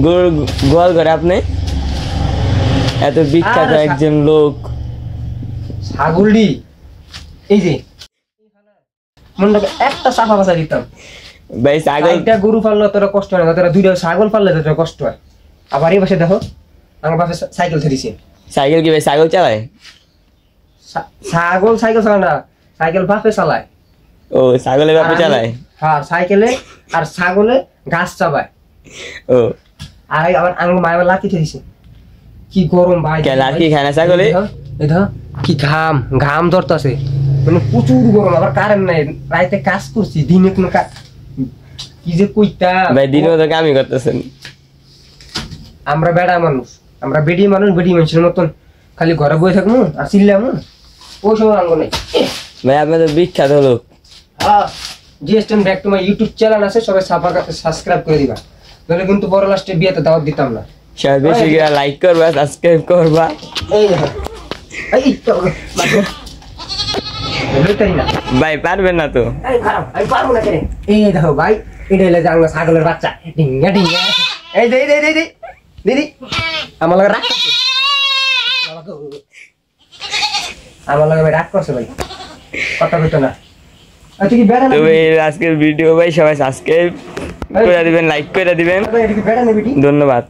গোয়াল করে আপনি এত বিখ্যাত একজন লোক ছাগলডি এই যে মনটাকে একটা সাফা বাসা দিতাম ভাই ছাগলটা গরু পাললে তোরা কষ্ট হয় না তোরা দুইটা ছাগল পাললে তোরা কষ্ট হয় আবার এই পাশে দেখো আমার বাপে সাইকেল ছেড়েছে সাইকেল কি ভাই ছাগল চালায় ছাগল চালায় না সাইকেল বাপে চালায় ও ছাগলে বাপে চালায় হ্যাঁ সাইকেলে আর ছাগলে গাছ চাবায় ও আর আবার আঙুল মায়ের লাঠি ছেড়েছে কি গরম ভাই লাঠি খায় না ছাগলে এই ধর কি ঘাম ধরতেছে মানে প্রচুর গরম আবার কারেন্ট নাই রাইতে কাজ করছি দিনে কোনো কি যে কইতা ভাই দিনে তো কামই করতেছেন আমরা বেড়া মানুষ আমরা বেডি মানুষের মতন খালি ঘরে বসে থাকবো আর চিল্লামু ওই সময় আঙ্গ নেই ভাই আপনি তো বিখ্যাত লোক হ্যাঁ জিএসটেম back to my YouTube channel আছে সবাই সাবস্ক্রাইব করে দিবা নাহলে কিন্তু বড় লাস্টে বিয়েতে দাওয়াত দিতাম না সবাই বেশি করে লাইক করবা সাবস্ক্রাইব করবা এই তো ভাই পারবেন না তো এই দেখো ভাই এটা হলো যে ছাগলের বাচ্চা ডিঙ্গা ডিঙ্গা এই দে দিদি আমার লাগে রাগ করছে আমার লাগে রাগ করছে ভাই কথা বলতো না আচ্ছা কি বেড়া তবে আজকের ভিডিও ভাই সবাই সাবস্ক্রাইব করে দিবেন লাইক করে দিবেন এটা কি বেড়া নেবি ধন্যবাদ।